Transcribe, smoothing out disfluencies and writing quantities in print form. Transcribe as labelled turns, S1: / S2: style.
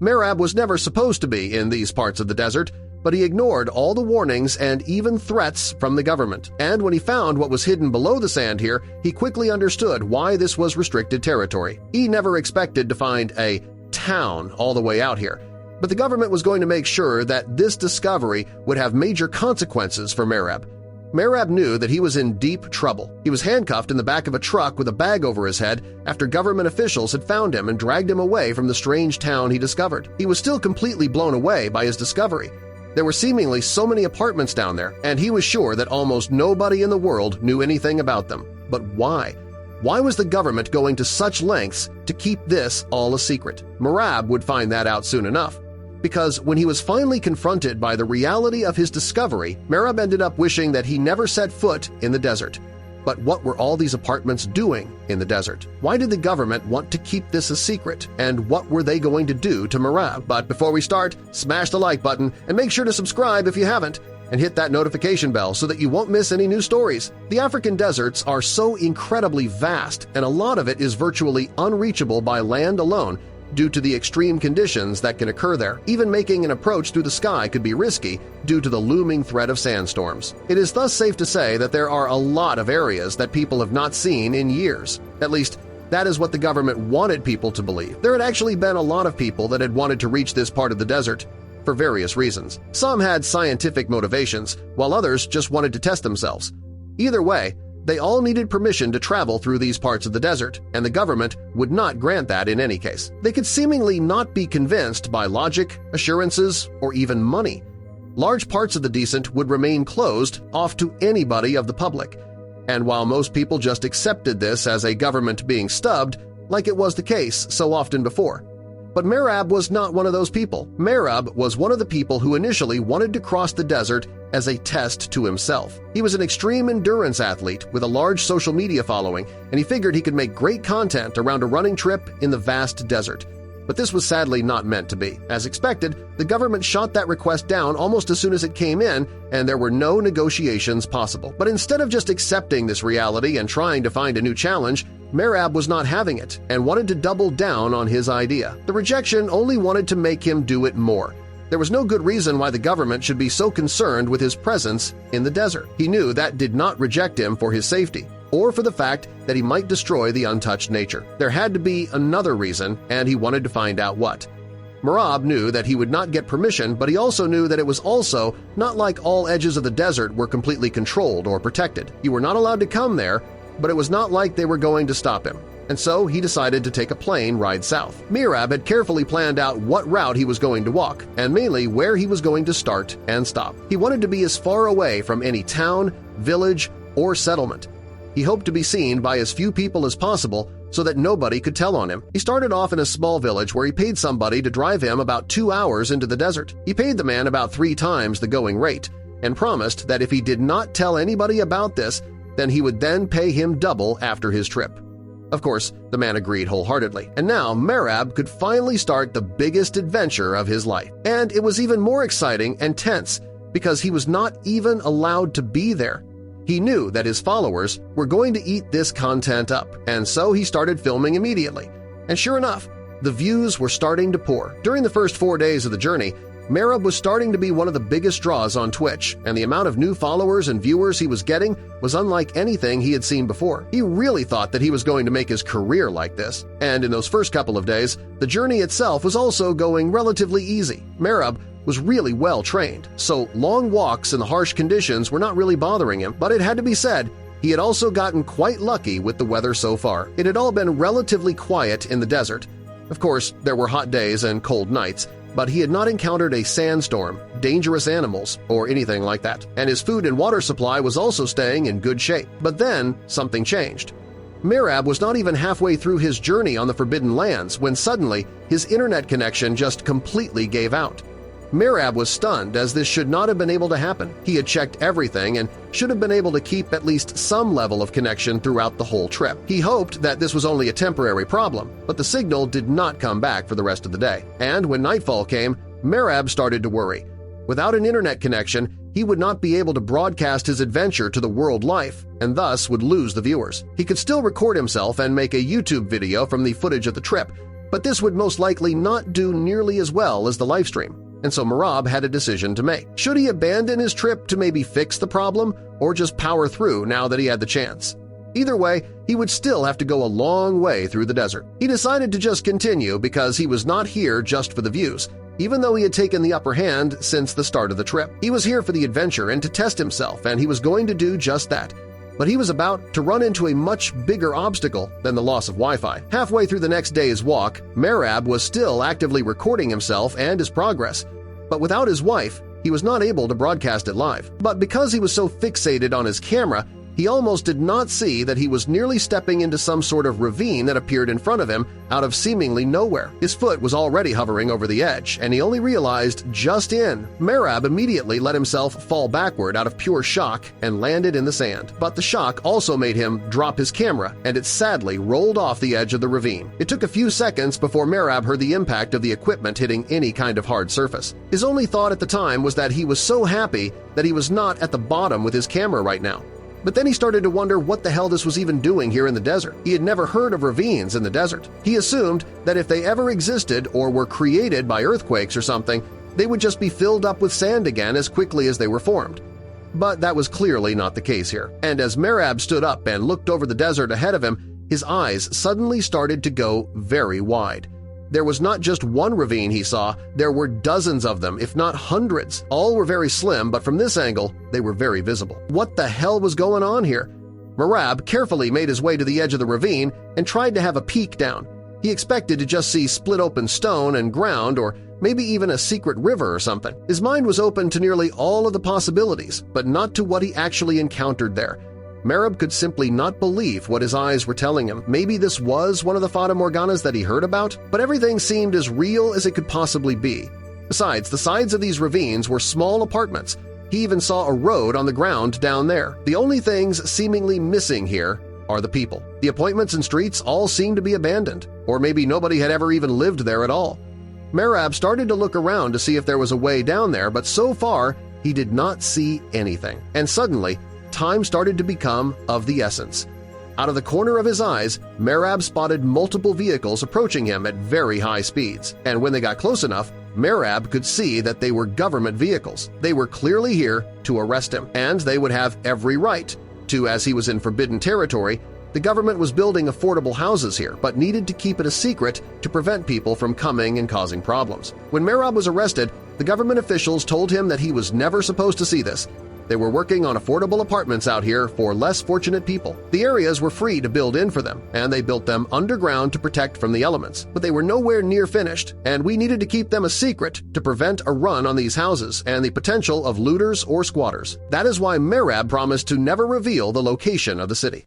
S1: Merab was never supposed to be in these parts of the desert, but he ignored all the warnings and even threats from the government. And when he found what was hidden below the sand here, he quickly understood why this was restricted territory. He never expected to find a town all the way out here, but the government was going to make sure that this discovery would have major consequences for Merab. Merab knew that he was in deep trouble. He was handcuffed in the back of a truck with a bag over his head after government officials had found him and dragged him away from the strange town he discovered. He was still completely blown away by his discovery. There were seemingly so many apartments down there, and he was sure that almost nobody in the world knew anything about them. But why? Why was the government going to such lengths to keep this all a secret? Merab would find that out soon enough, because when he was finally confronted by the reality of his discovery, Merab ended up wishing that he never set foot in the desert. But what were all these apartments doing in the desert? Why did the government want to keep this a secret, and what were they going to do to Merab? But before we start, smash the like button and make sure to subscribe if you haven't, and hit that notification bell so that you won't miss any new stories. The African deserts are so incredibly vast, and a lot of it is virtually unreachable by land alone due to the extreme conditions that can occur there. Even making an approach through the sky could be risky due to the looming threat of sandstorms. It is thus safe to say that there are a lot of areas that people have not seen in years. At least, that is what the government wanted people to believe. There had actually been a lot of people that had wanted to reach this part of the desert for various reasons. Some had scientific motivations, while others just wanted to test themselves. Either way, they all needed permission to travel through these parts of the desert, and the government would not grant that in any case. They could seemingly not be convinced by logic, assurances, or even money. Large parts of the desert would remain closed off to anybody of the public, and while most people just accepted this as a government being stubbed, like it was the case so often before. But Merab was not one of those people. Merab was one of the people who initially wanted to cross the desert as a test to himself. He was an extreme endurance athlete with a large social media following, and he figured he could make great content around a running trip in the vast desert. But this was sadly not meant to be. As expected, the government shot that request down almost as soon as it came in, and there were no negotiations possible. But instead of just accepting this reality and trying to find a new challenge, Merab was not having it and wanted to double down on his idea. The rejection only wanted to make him do it more. There was no good reason why the government should be so concerned with his presence in the desert. He knew that did not reject him for his safety, or for the fact that he might destroy the untouched nature. There had to be another reason, and he wanted to find out what. Merab knew that he would not get permission, but he also knew that it was also not like all edges of the desert were completely controlled or protected. You were not allowed to come there, but it was not like they were going to stop him. And so he decided to take a plane ride south. Merab had carefully planned out what route he was going to walk, and mainly where he was going to start and stop. He wanted to be as far away from any town, village, or settlement. He hoped to be seen by as few people as possible so that nobody could tell on him. He started off in a small village where he paid somebody to drive him about 2 hours into the desert. He paid the man about 3 times the going rate and promised that if he did not tell anybody about this, then he would then pay him double after his trip. Of course, the man agreed wholeheartedly, and now Merab could finally start the biggest adventure of his life. And it was even more exciting and tense because he was not even allowed to be there. He knew that his followers were going to eat this content up, and so he started filming immediately. And sure enough, the views were starting to pour. During the first 4 days of the journey, Merab was starting to be one of the biggest draws on Twitch, and the amount of new followers and viewers he was getting was unlike anything he had seen before. He really thought that he was going to make his career like this, and in those first couple of days, the journey itself was also going relatively easy. Merab was really well trained, so long walks in the harsh conditions were not really bothering him, but it had to be said, he had also gotten quite lucky with the weather so far. It had all been relatively quiet in the desert. Of course, there were hot days and cold nights, but he had not encountered a sandstorm, dangerous animals, or anything like that, and his food and water supply was also staying in good shape. But then something changed. Merab was not even halfway through his journey on the Forbidden Lands when suddenly his internet connection just completely gave out. Merab was stunned, as this should not have been able to happen. He had checked everything and should have been able to keep at least some level of connection throughout the whole trip. He hoped that this was only a temporary problem, but the signal did not come back for the rest of the day. And when nightfall came, Merab started to worry. Without an internet connection, he would not be able to broadcast his adventure to the world life, and thus would lose the viewers. He could still record himself and make a YouTube video from the footage of the trip, But this would most likely not do nearly as well as the live stream, and so Merab had a decision to make. Should he abandon his trip to maybe fix the problem, or just power through now that he had the chance? Either way, he would still have to go a long way through the desert. He decided to just continue because he was not here just for the views, even though he had taken the upper hand since the start of the trip. He was here for the adventure and to test himself, and he was going to do just that. But he was about to run into a much bigger obstacle than the loss of Wi-Fi. Halfway through the next day's walk, Merab was still actively recording himself and his progress, but without his wife, he was not able to broadcast it live. But because he was so fixated on his camera, he almost did not see that he was nearly stepping into some sort of ravine that appeared in front of him out of seemingly nowhere. His foot was already hovering over the edge, and he only realized just in. Merab immediately let himself fall backward out of pure shock and landed in the sand. But the shock also made him drop his camera, and it sadly rolled off the edge of the ravine. It took a few seconds before Merab heard the impact of the equipment hitting any kind of hard surface. His only thought at the time was that he was so happy that he was not at the bottom with his camera right now. But then he started to wonder what the hell this was even doing here in the desert. He had never heard of ravines in the desert. He assumed that if they ever existed or were created by earthquakes or something, they would just be filled up with sand again as quickly as they were formed. But that was clearly not the case here. And as Merab stood up and looked over the desert ahead of him, his eyes suddenly started to go very wide. There was not just one ravine he saw, there were dozens of them, if not hundreds. All were very slim, but from this angle, they were very visible. What the hell was going on here? Merab carefully made his way to the edge of the ravine and tried to have a peek down. He expected to just see split-open stone and ground, or maybe even a secret river or something. His mind was open to nearly all of the possibilities, but not to what he actually encountered there. Merab could simply not believe what his eyes were telling him. Maybe this was one of the Fata Morganas that he heard about, but everything seemed as real as it could possibly be. Besides, the sides of these ravines were small apartments. He even saw a road on the ground down there. The only things seemingly missing here are the people. The appointments and streets all seemed to be abandoned, or maybe nobody had ever even lived there at all. Merab started to look around to see if there was a way down there, but so far he did not see anything. And suddenly, time started to become of the essence. Out of the corner of his eyes, Merab spotted multiple vehicles approaching him at very high speeds, and when they got close enough, Merab could see that they were government vehicles. They were clearly here to arrest him, and they would have every right to, as he was in forbidden territory. The government was building affordable houses here, but needed to keep it a secret to prevent people from coming and causing problems. When Merab was arrested, the government officials told him that he was never supposed to see this. They were working on affordable apartments out here for less fortunate people. The areas were free to build in for them, and they built them underground to protect from the elements. But they were nowhere near finished, and we needed to keep them a secret to prevent a run on these houses and the potential of looters or squatters. That is why Merab promised to never reveal the location of the city.